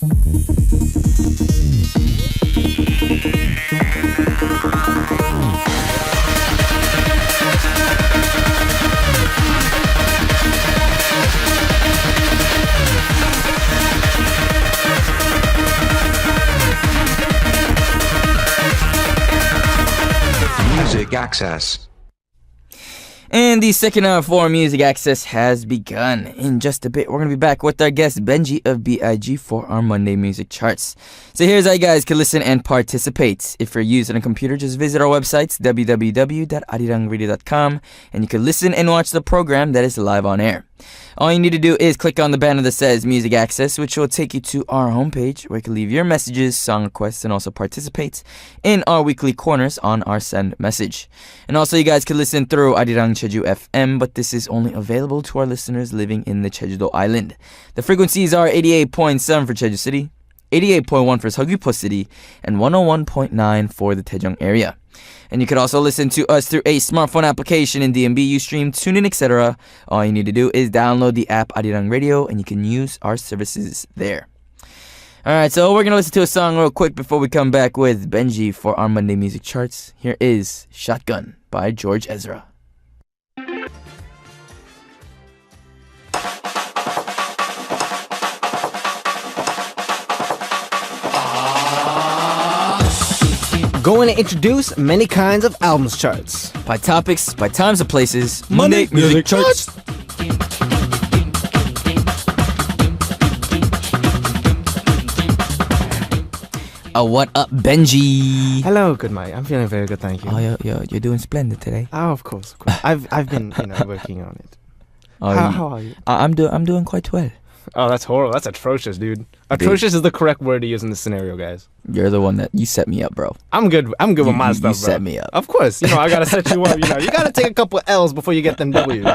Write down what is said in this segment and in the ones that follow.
Music Access. And the second hour for Music Access has begun. In just a bit, we're going to be back with our guest Benji of B.I.G for our Monday Music Charts. So here's how you guys can listen and participate. If you're using a computer, just visit our websites, www.arirangradio.com, and you can listen and watch the program that is live on air. All you need to do is click on the banner that says Music Access, which will take you to our homepage where you can leave your messages, song requests, and also participate in our weekly corners on our send message. And also you guys can listen through Arirang Jeju FM, but this is only available to our listeners living in the Jeju-do Island. The frequencies are 88.7 for Jeju City, 88.1 for Seogwipo City, and 101.9 for the Daejeong area. And you can also listen to us through a smartphone application in DMB, Ustream, TuneIn, etc. All you need to do is download the app Arirang Radio, and you can use our services there. Alright, so we're going to listen to a song real quick before we come back with Benji for our Monday Music Charts. Here is Shotgun by George Ezra. Going to introduce many kinds of albums charts. By topics, by times and places, Monday Music Charts. What up, Benji? Hello, good Mike. I'm feeling very good, thank you. Oh, you're doing splendid today. Oh, of course. I've been working on it. Oh, How are you? I'm doing quite well. Oh, that's horrible. That's atrocious, dude. Atrocious is the correct word to use in this scenario, guys. You're the one that you set me up, bro. I'm good with my stuff, bro. You set me up. Of course. I gotta set you up. You gotta take a couple L's before you get them W's.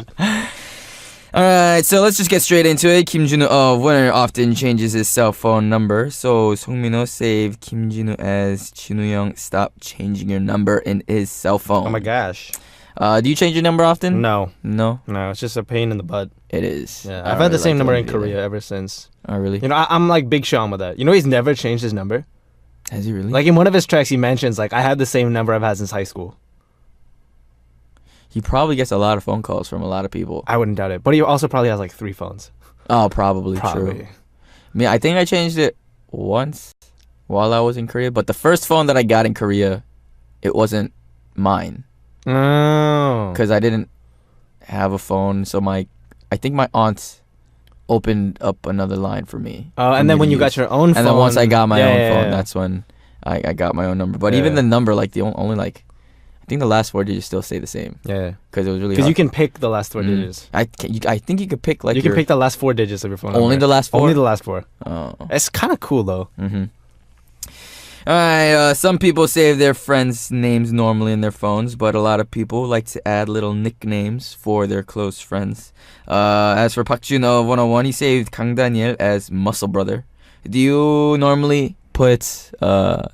Alright, so let's just get straight into it. Kim Junho of Winner often changes his cell phone number. So Songminho saved Kim Junho as Junho Young, stop changing your number in his cell phone. Oh my gosh. Do you change your number often? No, it's it's just a pain in the butt. It is. Yeah, I've had the same number in Korea ever since. Oh, really? I'm like Big Sean with that. He's never changed his number. Has he really? Like in one of his tracks, he mentions like I had the same number I've had since high school. He probably gets a lot of phone calls from a lot of people. I wouldn't doubt it, but he also probably has like 3 phones. Oh, probably. True. I think I changed it once while I was in Korea, but the first phone that I got in Korea, it wasn't mine. Oh. Because I didn't have a phone, so I think my aunt opened up another line for me. Oh, and then when you got your own phone. And then once I got my own phone, that's when I got my own number. But even the number, like the only like, I think the last 4 digits still stay the same. Yeah. Because it was really hard. Because you can pick the last 4 digits. I think you could pick like you can pick the last 4 digits of your phone only number. the last 4? Only the last 4. Oh. It's kind of cool though. Mm-hmm. Alright, some people save their friends' names normally in their phones, but a lot of people like to add little nicknames for their close friends. As for Park Junho of 101, he saved Kang Daniel as Muscle Brother. Do you normally put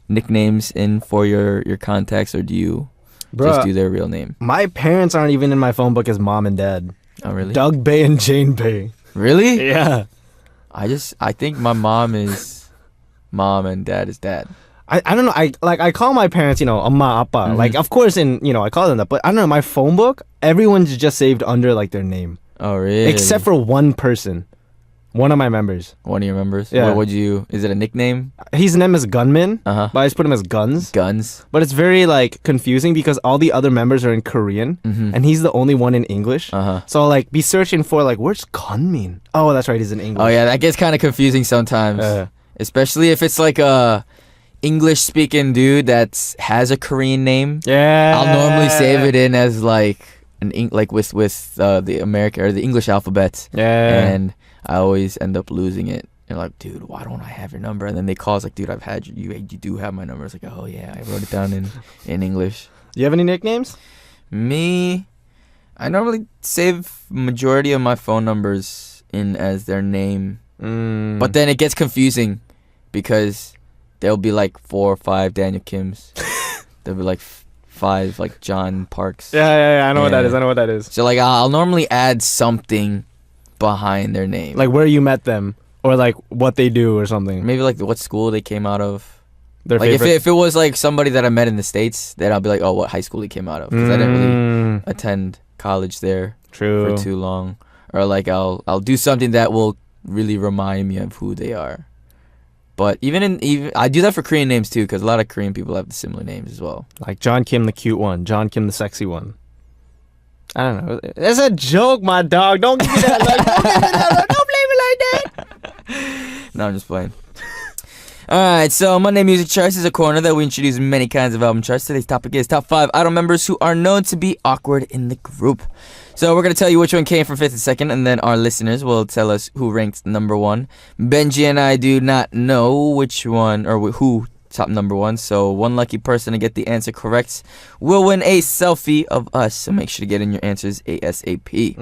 nicknames in for your contacts, or do you just do their real name? My parents aren't even in my phone book as mom and dad. Oh, really? Doug Bay and Jane Bay. Really? Yeah. I think my mom is mom and dad is dad. I don't know. I call my parents, Amma, Appa. Mm-hmm. Like, of course, I call them that. But I don't know. My phone book, everyone's just saved under like their name. Oh, really? Except for one person, one of my members. One of your members? Yeah. What would you? Is it a nickname? His name is Gunman. Uh-huh. But I just put him as Guns. Guns. But it's very like confusing because all the other members are in Korean, and he's the only one in English. Uh-huh. So I'll like be searching for like where's Gun mean? Oh, that's right, he's in English. Oh yeah, that gets kind of confusing sometimes. Especially if it's like a English-speaking dude that has a Korean name. Yeah. I'll normally save it in as like with the American or the English alphabet. Yeah. And I always end up losing it. And like, dude, why don't I have your number? And then they call, it's like, dude, I've had you do have my number. It's like, oh yeah, I wrote it down in English. Do you have any nicknames? Me, I normally save majority of my phone numbers in as their name. But then it gets confusing because there'll be like 4 or 5 Daniel Kims. There'll be like 5 like John Parks. Yeah. I know what that is. So like I'll normally add something behind their name. Like where you met them. Or like what they do or something. Maybe like what school they came out of. Their Like favorite. if it was like somebody that I met in the States, then I'll be like, oh, what high school he came out of? Because I didn't really attend college there True. for too long. Or like I'll do something that will really remind me of who they are. But even I do that for Korean names too, because a lot of Korean people have similar names as well. Like John Kim the cute one, John Kim the sexy one. I don't know. It's a joke, my dog. Don't give me that. Like, don't give me that. Don't blame me like that. No, I'm just playing. Alright, so Monday Music Charts is a corner that we introduce many kinds of album charts. Today's topic is top 5 idol members who are known to be awkward in the group. So we're going to tell you which one came from 5th and 2nd, and then our listeners will tell us who ranked number 1. Benji and I do not know which one, or who top number 1, so one lucky person to get the answer correct will win a selfie of us, so make sure to get in your answers ASAP.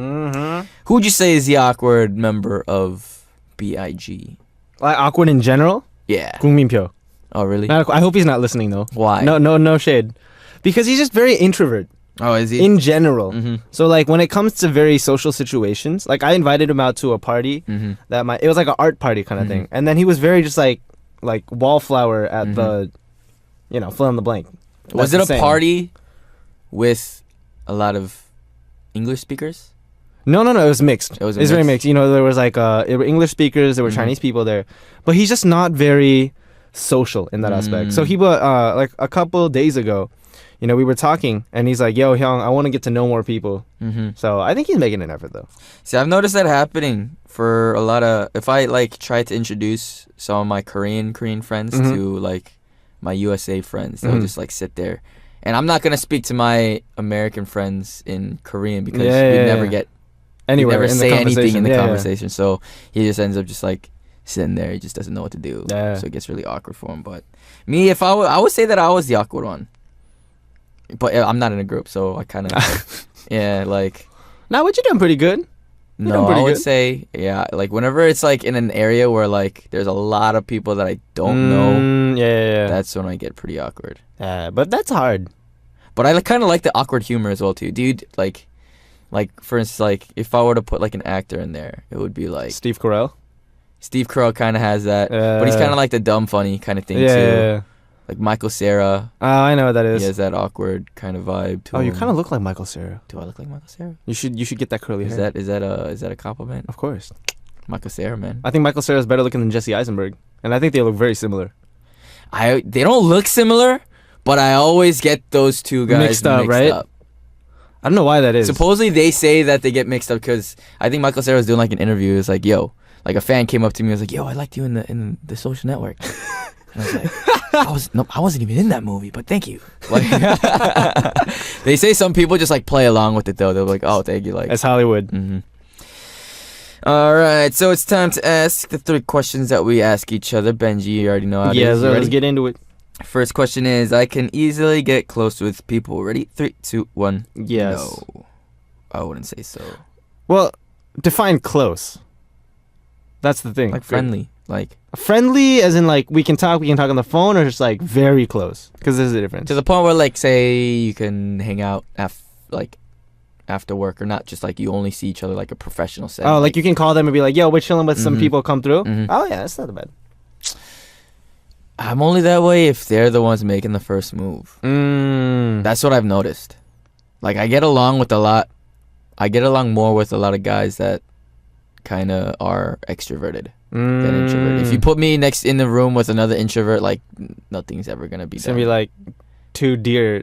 Who would you say is the awkward member of B.I.G? Like awkward in general? Yeah. 국민표. Oh, really? I hope he's not listening though. Why? No shade. Because he's just very introvert. Oh, is he? In general. So like when it comes to very social situations, like I invited him out to a party that it was like an art party kind of thing. And then he was very just like wallflower at the, fill in the blank. Was it a party with a lot of English speakers? No, it was mixed. It was very mixed. There was like there were English speakers, there were Chinese people there, but he's just not very social in that aspect. So he like a couple days ago, we were talking, and he's like, "Yo, Hyung, I want to get to know more people." So I think he's making an effort though. See, I've noticed that happening for a lot of. If I like try to introduce some of my Korean friends to like my USA friends, they'll just like sit there, and I'm not gonna speak to my American friends in Korean because we never get anywhere. Never in say the anything in the Yeah. conversation. So he just ends up just like sitting there. He just doesn't know what to do. Yeah. So it gets really awkward for him. But me, if I would say that I was the awkward one. But I'm not in a group, so I kind of, like. Nah, what you doing pretty good. No, I would say, like whenever it's like in an area where like there's a lot of people that I don't know. Yeah. That's when I get pretty awkward. Yeah, but that's hard. But I kind of like the awkward humor as well too, dude. Like for instance, like if I were to put like an actor in there, it would be like Steve Carell. Steve Carell kind of has that, but he's kind of like the dumb funny kind of thing too. Yeah. Like Michael Cera. I know what that is. He has that awkward kind of vibe to him. You kind of look like Michael Cera. Do I look like Michael Cera? You should get that curly hair. Is that a compliment? Of course. Michael Cera, man. I think Michael Cera is better looking than Jesse Eisenberg, and I think they look very similar. They don't look similar, but I always get those two guys mixed up, right? I don't know why that is. Supposedly they say that they get mixed up because I think Michael Cera was doing like an interview. It's like, yo, like a fan came up to me and was like, yo, I liked you in the Social Network. And I was like, I wasn't even in that movie, but thank you. Like, they say some people just like play along with it though. They're like, oh, thank you. Like, that's Hollywood. All right, so it's time to ask the 3 questions that we ask each other. Benji, you already know how it is. Yeah, so let's get into it. First question is, I can easily get close with people. Ready? 3, 2, 1. Yes. No, I wouldn't say so. Well, define close. That's the thing. Like friendly, like friendly, as in like we can talk on the phone, or just like very close. Because there's a difference. To the point where like say you can hang out after work, or not just like you only see each other like a professional setting. Oh, like you can call them and be like, yo, we're chilling with some people, come through. Oh yeah, that's not bad. I'm only that way if they're the ones making the first move. That's what I've noticed. Like I get along more with a lot of guys that kind of are extroverted than introverted. If you put me next in the room with another introvert, like nothing's ever gonna be. It's gonna be like 2 deer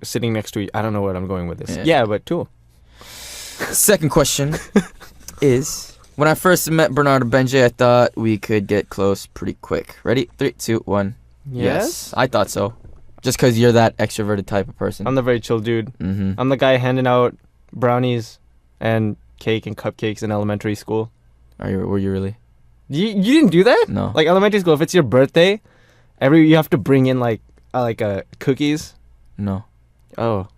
sitting next to each. I don't know what I'm going with this. Yeah, but cool. Second question is, when I first met Bernard and Benji, I thought we could get close pretty quick. Ready? 3, 2, 1. Yes, I thought so. Just because you're that extroverted type of person. I'm the very chill dude. I'm the guy handing out brownies and cake and cupcakes in elementary school. Were you really? You didn't do that? No. Like elementary school, if it's your birthday, you have to bring in like cookies. No. Oh.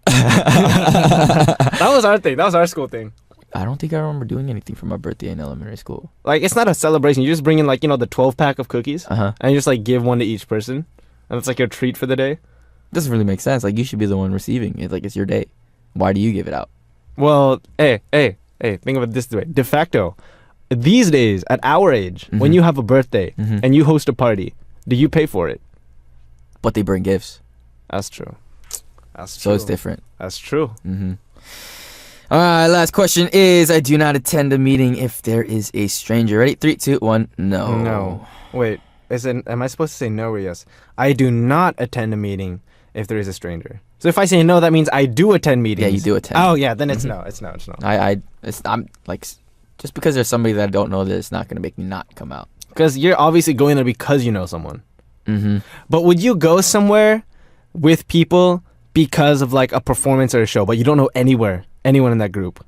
That was our thing. That was our school thing. I don't think I remember doing anything for my birthday in elementary school. Like it's not a celebration. You just bring in like the 12-pack of cookies, and you just like give one to each person, and it's like your treat for the day. Doesn't really make sense. Like you should be the one receiving it. Like it's your day. Why do you give it out? Well, hey, think of it this way. De facto, these days, at our age, when you have a birthday and you host a party, do you pay for it? But they bring gifts. That's true. So it's different. That's true. All right, last question is, I do not attend a meeting if there is a stranger. Ready? 3, 2, 1, no. No. Wait, am I supposed to say no or yes? I do not attend a meeting if there is a stranger. So if I say no, that means I do attend meetings. Yeah, you do attend. Oh, yeah, then it's no. It's no. I'm like, just because there's somebody that I don't know, that it's not going to make me not come out. Because you're obviously going there because you know someone. But would you go somewhere with people because of like a performance or a show, but you don't know anyone in that group?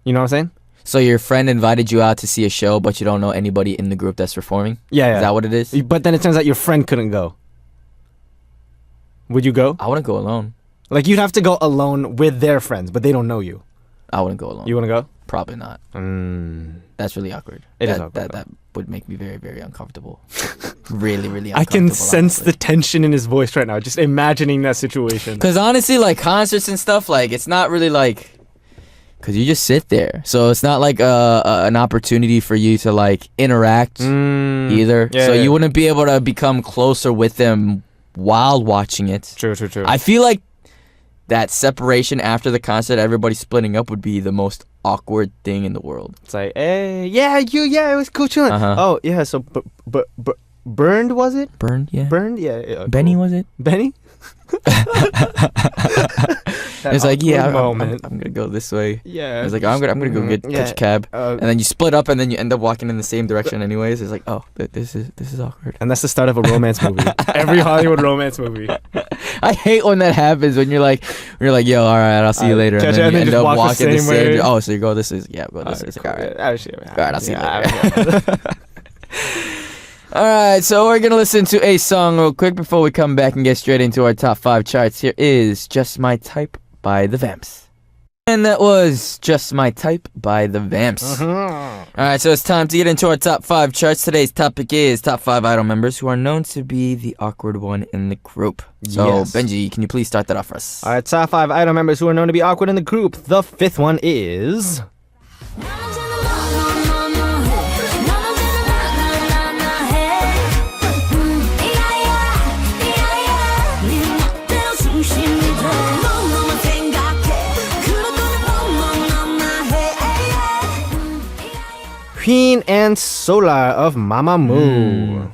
You know what I'm saying? So your friend invited you out to see a show, but you don't know anybody in the group that's performing? Yeah. Is that what it is? But then it turns out your friend couldn't go. Would you go? I wouldn't go alone. Like, you'd have to go alone with their friends, but they don't know you. I wouldn't go alone. You want to go? Probably not. That's really awkward. It is awkward. That would make me very, very uncomfortable. Really, really uncomfortable. I can sense the tension in his voice right now, just imagining that situation. Because honestly, like, concerts and stuff, like, it's not really like... Because you just sit there. So it's not like an opportunity for you to, like, interact either. Yeah, so you wouldn't be able to become closer with them while watching it. True. I feel like that separation after the concert, everybody splitting up, would be the most awkward thing in the world. It's like, hey, it was cool chilling. Oh, yeah, so, Burned, was it? Burned, yeah. Yeah. Benny, cool. was it? Benny? It's like, yeah, I'm gonna go this way. Yeah. It's like, I'm gonna go catch a cab, and then you split up, and then you end up walking in the same direction anyways. It's like, oh, this is awkward. And that's the start of a romance movie. Every Hollywood romance movie. I hate when that happens. When you're like, yo, all right, I'll see you later, and then you end up walking the same way. Oh, so you go this way? Yeah, go this way. All right, I'll see you later. Alright, so we're gonna listen to a song real quick before we come back and get straight into our top 5 charts. Here is Just My Type by the Vamps. And that was Just My Type by the Vamps. Alright, so it's time to get into our top 5 charts. Today's topic is top 5 idol members who are known to be the awkward one in the group. So, yes. Benji, can you please start that off for us? Alright, top 5 idol members who are known to be awkward in the group. The 5th one is... Hyun and Solar of Mamamoo.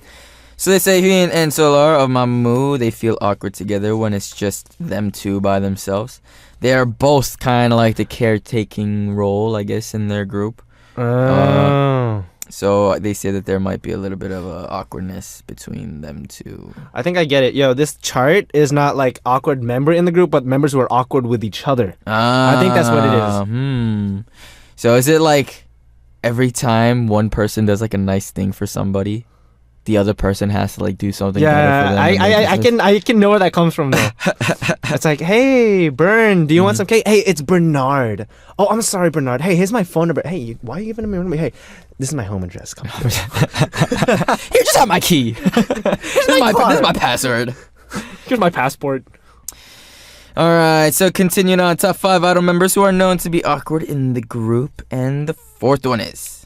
So they say Hyun and Solar of Mamamoo, they feel awkward together when it's just them two by themselves. They are both kind of like the caretaking role, I guess, in their group. So they say that there might be a little bit of awkwardness between them two. I think I get it. Yo, this chart is not like awkward member in the group, but members who are awkward with each other. I think that's what it is. So is it like every time one person does like a nice thing for somebody, the other person has to like do something better for them? I can know where that comes from though. It's like, hey, Bern, do you want some cake? Hey, it's Bernard. Oh, I'm sorry, Bernard. Hey, here's my phone number. Hey, why are you giving me your number? Hey, this is my home address. Come on. Here, just have my key. This is my password. Here's my passport. Alright, so continuing on, top 5 idol members who are known to be awkward in the group. And the 4th one is...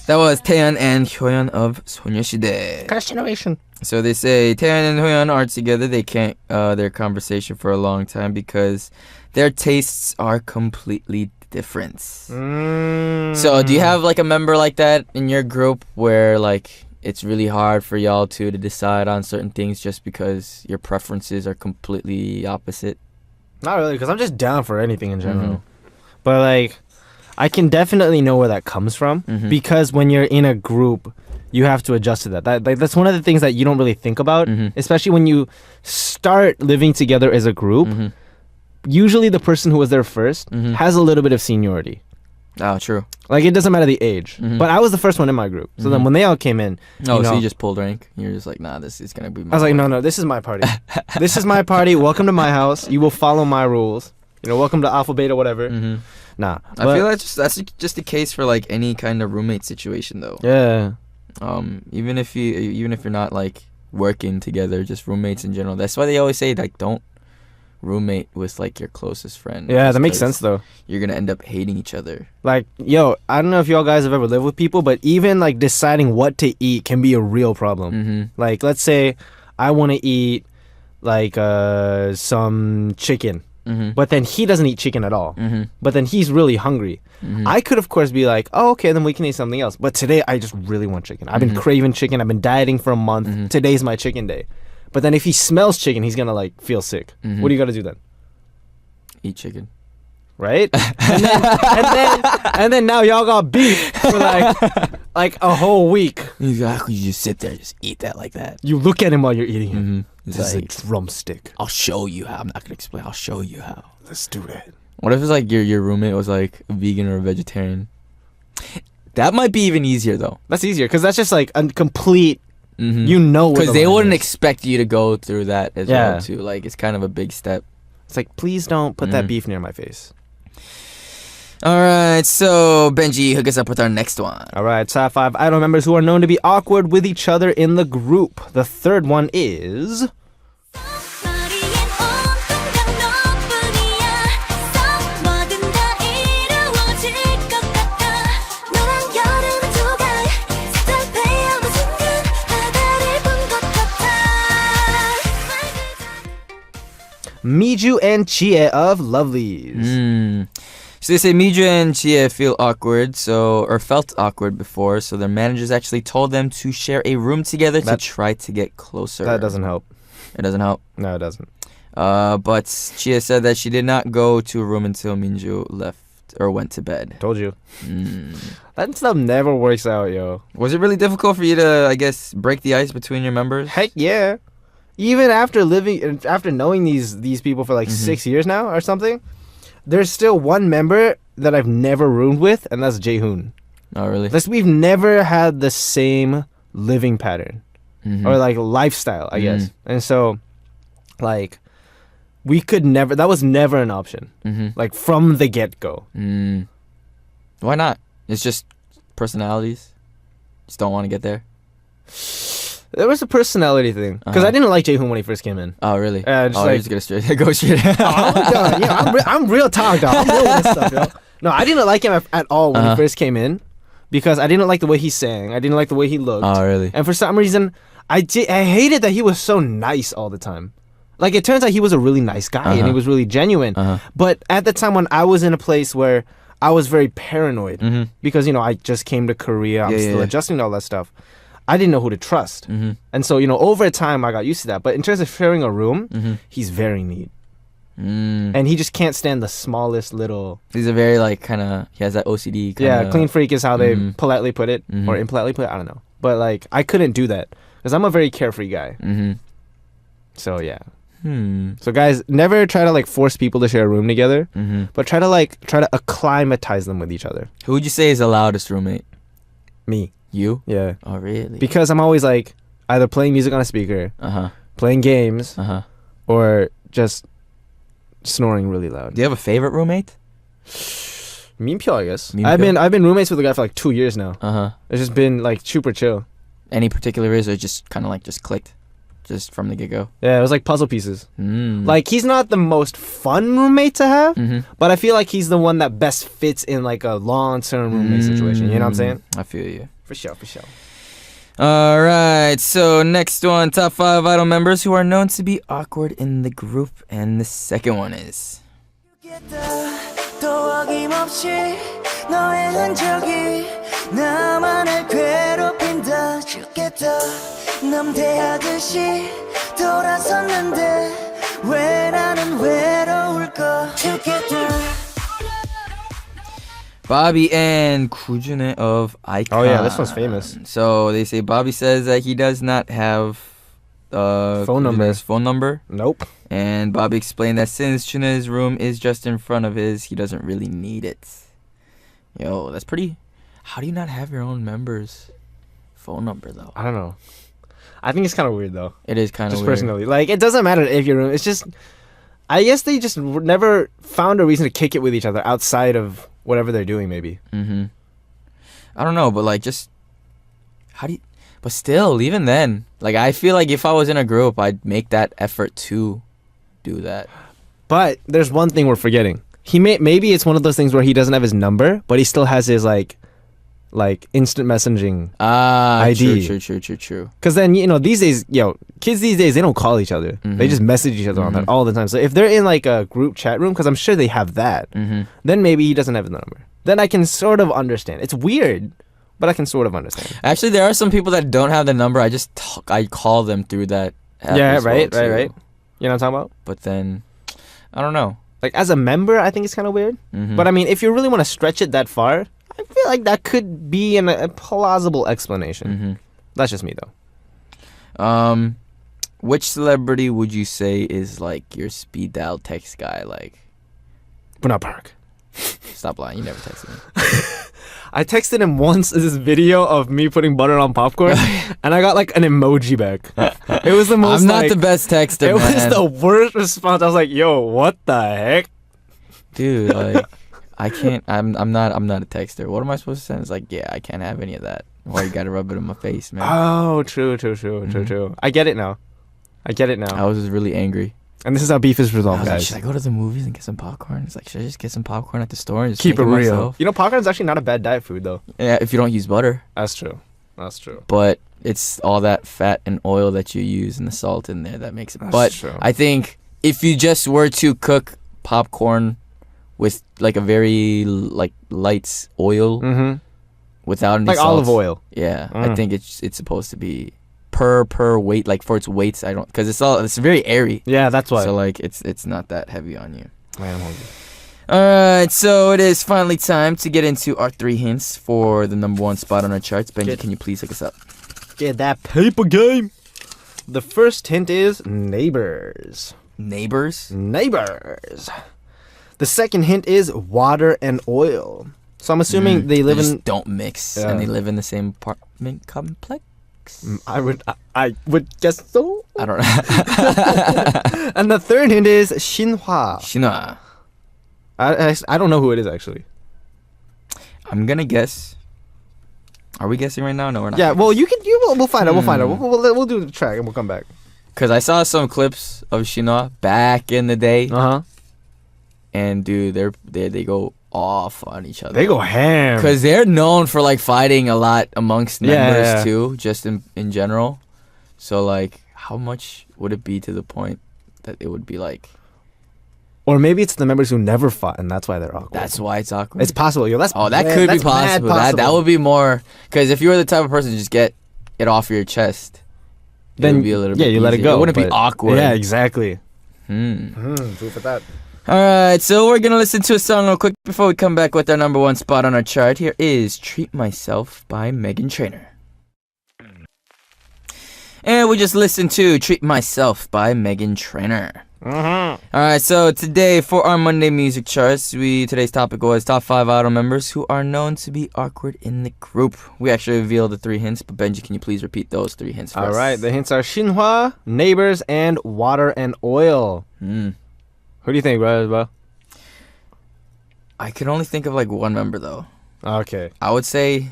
That was Taeyeon and Hyoyeon of 소녀시대. First generation. So they say Taeyeon and Hyoyeon are together. They can't their conversation for a long time because their tastes are completely different. So do you have like a member like that in your group where like it's really hard for y'all two to decide on certain things just because your preferences are completely opposite? Not really, because I'm just down for anything in general. But like, I can definitely know where that comes from because when you're in a group, you have to adjust to that. That's one of the things that you don't really think about, especially when you start living together as a group. Usually the person who was there first has a little bit of seniority. Oh, true. Like, it doesn't matter the age. But I was the first one in my group. So then when they all came in... so you just pulled rank? You're just like, nah, this is going to be my I was like, no, this is my party. This is my party. Welcome to my house. You will follow my rules. welcome to Alpha Beta, whatever. Nah. I feel like that's just the case for like any kind of roommate situation though. Yeah. Even if you're not like working together, just roommates in general. That's why they always say like don't roommate with like your closest friend. Yeah, that makes sense though. You're gonna end up hating each other. Like, I don't know if y'all guys have ever lived with people, but even like deciding what to eat can be a real problem. Like, let's say I want to eat like some chicken, but then he doesn't eat chicken at all. But then he's really hungry. I could, of course, be like, oh, okay, then we can eat something else. But today I just really want chicken. I've been craving chicken. I've been dieting for a month. Today's my chicken day. But then if he smells chicken, he's gonna like feel sick. What do you gotta do then? Eat chicken, right? and then now y'all got beef for like a whole week. Exactly. You just sit there, just eat that like that. You look at him while you're eating it. This is a drumstick. I'll show you how. I'm not gonna explain. I'll show you how. Let's do that. What if it's like your roommate was like a vegan or a vegetarian? That might be even easier though. That's easier because that's just like a complete. Because they wouldn't expect you to go through that as well too. Like it's kind of a big step. It's like, please don't put that beef near my face. All right, so Benji, hook us up with our next one. All right, top 5 idol members who are known to be awkward with each other in the group. The third one is Miju and Chie of Lovelies. So they say Miju and Chie feel awkward, or felt awkward before, so their managers actually told them to share a room together to try to get closer. That doesn't help. It doesn't help? No, it doesn't. But Chie said that she did not go to a room until Minju left or went to bed. Told you. That stuff never works out, yo. Was it really difficult for you to, I guess, break the ice between your members? Heck yeah. Even after knowing these people for like 6 years now or something, there's still one member that I've never roomed with, and that's Jaehoon. Oh, really? We've never had the same living pattern or like lifestyle, I guess. And so, like, we could never. That was never an option. Like from the get-go. Why not? It's just personalities. Just don't want to get there. There was a personality thing because I didn't like Jaehoon when he first came in. Oh, really? Just you're just gonna go straight. I'm real talk, dog. I'm real with this stuff, yo. No, I didn't like him at all when he first came in because I didn't like the way he sang. I didn't like the way he looked. Oh, really? And for some reason, I hated that he was so nice all the time. Like, it turns out he was a really nice guy and he was really genuine. But at the time when I was in a place where I was very paranoid because, I just came to Korea. I'm still adjusting to all that stuff. I didn't know who to trust. And so, over time, I got used to that. But in terms of sharing a room, he's very neat. And he just can't stand the smallest little... He's a very, he has that OCD kind of... clean freak is how they politely put it. Or impolitely put it, I don't know. But, I couldn't do that. Because I'm a very carefree guy. So, yeah. So, guys, never try to, force people to share a room together. But try to acclimatize them with each other. Who would you say is the loudest roommate? Me. You? Yeah. Oh, really? Because I'm always either playing music on a speaker, playing games, or just snoring really loud. Do you have a favorite roommate? Minpyo, I guess. I've been roommates with a guy for 2 years now. It's just been super chill. Any particular reason, or just kind of just clicked, just from the get go? Yeah, it was like puzzle pieces. He's not the most fun roommate to have, but I feel like he's the one that best fits in a long term roommate situation. You know what I'm saying? I feel you. For sure. All right, so next one, top 5 idol members who are known to be awkward in the group, and the second one is... Bobby and Kujune of Icon. Oh yeah, this one's famous. So they say Bobby says that he does not have phone number. Nope. And Bobby explained that since Chune's room is just in front of his, he doesn't really need it. Yo, that's pretty... How do you not have your own member's phone number, though? I don't know. I think it's kind of weird, though. It is kind of weird. Just personally. It doesn't matter if your room... It's just... I guess they just never found a reason to kick it with each other outside of whatever they're doing, maybe. Mm-hmm. I don't know, but like, just how do you? But still, even then, like, I feel like if I was in a group, I'd make that effort to do that. But there's one thing we're forgetting. Maybe it's one of those things where he doesn't have his number, but he still has his like instant messaging ID. True. Because then, these days, kids these days, they don't call each other. Mm-hmm. They just message each other on that all the time. So if they're in like a group chat room, because I'm sure they have that, then maybe he doesn't have the number. Then I can sort of understand. It's weird, but I can sort of understand. Actually, there are some people that don't have the number. I call them through that app. Yeah, right. You know what I'm talking about? But then, I don't know. Like, as a member, I think it's kind of weird. But I mean, if you really want to stretch it that far, I feel like that could be a plausible explanation. That's just me, though. Which celebrity would you say is like your speed dial text guy? Like, Buna Park. Stop lying. You never texted me. I texted him once this video of me putting butter on popcorn, and I got like an emoji back. It was the most. I'm not the best texter. It was the worst response. I was like, "Yo, what the heck, dude?" Like, I can't. I'm not a texter. What am I supposed to send? It's like, yeah, I can't have any of that. Why you gotta rub it in my face, man? Oh, true. I get it now. I was just really angry. And this is how beef is resolved, guys. Like, should I go to the movies and get some popcorn? It's like, should I just get some popcorn at the store and just keep it real? Myself? Popcorn is actually not a bad diet food, though. Yeah, if you don't use butter. That's true. But it's all that fat and oil that you use and the salt in there that makes it. That's true. I think if you just were to cook popcorn with like a very like light oil, without any like salt, olive oil. Yeah, I think it's supposed to be per weight, like for its weights. I don't, because it's very airy. Yeah, that's why. So like it's not that heavy on you. Man, I'm hungry. Alright, so it is finally time to get into our 3 hints for the number 1 spot on our charts. Benji, can you please hook us up? Get that paper game. The first hint is neighbors. Neighbors? Neighbors. The second hint is water and oil. So I'm assuming they live in... don't mix, and they live in the same apartment complex? I would guess so. I don't know. And the third hint is Shinhwa. Shinhwa. I don't know who it is, actually. I'm gonna guess. Are we guessing right now? No, we're not. Yeah, well, we'll find out. We'll find out. We'll do the track and we'll come back. Because I saw some clips of Shinhwa back in the day. And dude, they go off on each other. They go ham. Because they're known for like fighting a lot amongst members too, just in general. So like, how much would it be to the point that it would be like? Or maybe it's the members who never fought, and that's why they're awkward. That's why it's awkward. It's possible. That could be possible. That would be more, because if you were the type of person to just get it off your chest, then it would be a little bit you let it easier. go. It wouldn't be awkward. Yeah, exactly. Food for that. All right, so we're gonna listen to a song real quick before we come back with our number 1 spot on our chart. Here is "Treat Myself" by Meghan Trainor. And we just listened to "Treat Myself" by Meghan Trainor. All right, so today for our Monday music charts, today's topic was top 5 idol members who are known to be awkward in the group. We actually revealed the 3 hints, but Benji, can you please repeat those 3 hints for us? All right, the hints are Shinhwa, neighbors, and water and oil. Who do you think, bro? I can only think of like one member though. Okay, I would say,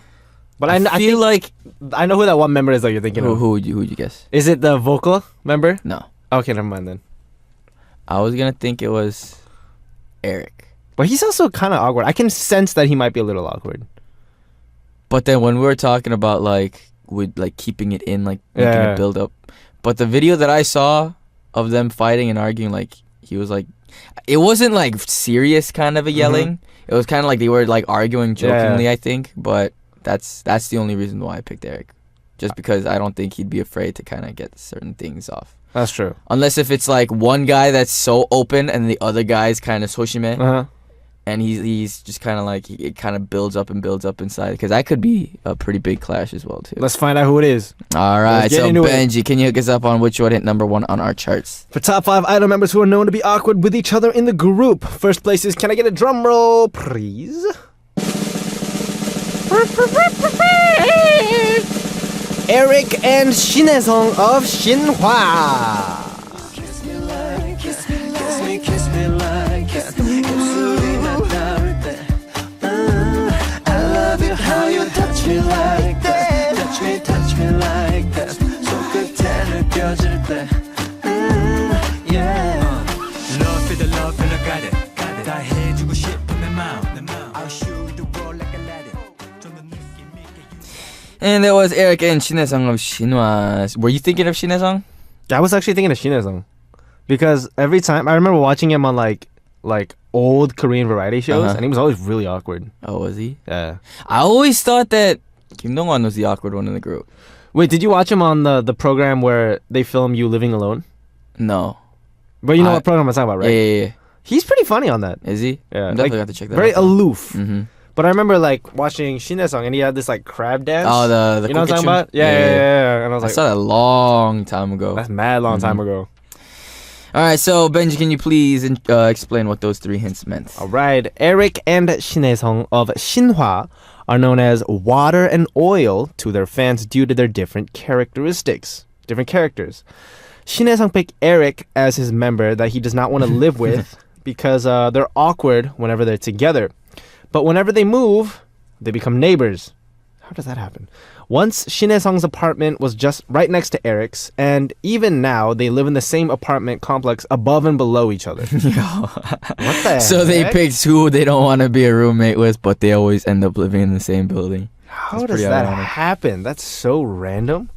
but I feel like I know who that one member is that you're thinking of. Who would you guess? Is it the vocal member? No. Okay, never mind then. I was gonna think it was Eric. But he's also kind of awkward. I can sense that he might be a little awkward. But then when we were talking about with keeping it in, like making it build up, but the video that I saw of them fighting and arguing, like he was like, it wasn't like serious kind of a yelling. It was kind of like they were like arguing jokingly, I think. But that's the only reason why I picked Eric, just because I don't think he'd be afraid to kind of get certain things off. That's true. Unless if it's like one guy that's so open and the other guy's kind of soshime, and he's just kind of like, it kind of builds up inside, because that could be a pretty big clash as well too. Let's find out who it is. All right, so Benji, can you hook us up on which would hit number 1 on our charts? For top 5 idol members who are known to be awkward with each other in the group, first place is, can I get a drum roll, please? Eric and Shinezong of Shinhwa. me, kiss me like that. 입술이 나 닿을 때 I love you how you touch me like that. touch me like that. 손끝에 느껴질 때 yeah. Love for the love and I got it. 다 해주고 싶은 내 마음. I'll shoot the world like I let it. 좀 더 느낌 있게. And that was Eric and Shinhaesung of Shinhwa. Were you thinking of Shinhaesung? I was actually thinking of Shinhaesung because every time I remember watching him on like old Korean variety shows, and he was always really awkward. Oh, was he? Yeah. I always thought that Kim Dong-won was the awkward one in the group. Wait, did you watch him on the program where they film you living alone? No. But you know what program I'm talking about, right? Yeah. He's pretty funny on that. Is he? Yeah. I'm definitely have to check that very out. Very aloof. Mm-hmm. But I remember like watching Shinhaesung and he had this like crab dance. Oh, the you know what I'm talking about? Yeah. And I was like, I saw that a long time ago. That's mad long time ago. All right, so Benji, can you please explain what those three hints meant? All right, Eric and Shinhaesung of Shinhwa are known as water and oil to their fans due to their different characteristics, different characters. Shinhaesung picked Eric as his member that he does not want to live with because they're awkward whenever they're together. But whenever they move, they become neighbors. How does that happen? Once, Shinhaesung's apartment was just right next to Eric's, and even now, they live in the same apartment complex above and below each other. What the So heck? they picked who they don't want to be a roommate with, but they always end up living in the same building. How does that happen? That's so random.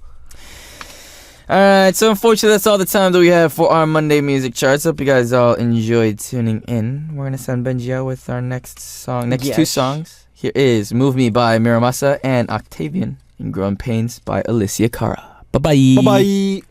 Alright, so unfortunately that's all the time that we have for our Monday music charts. Hope you guys all enjoyed tuning in. We're gonna send Benji out with our next two songs. Here is Move Me by Miramasa and Octavian and Growing Pains by Alicia Cara. Bye bye. Bye bye.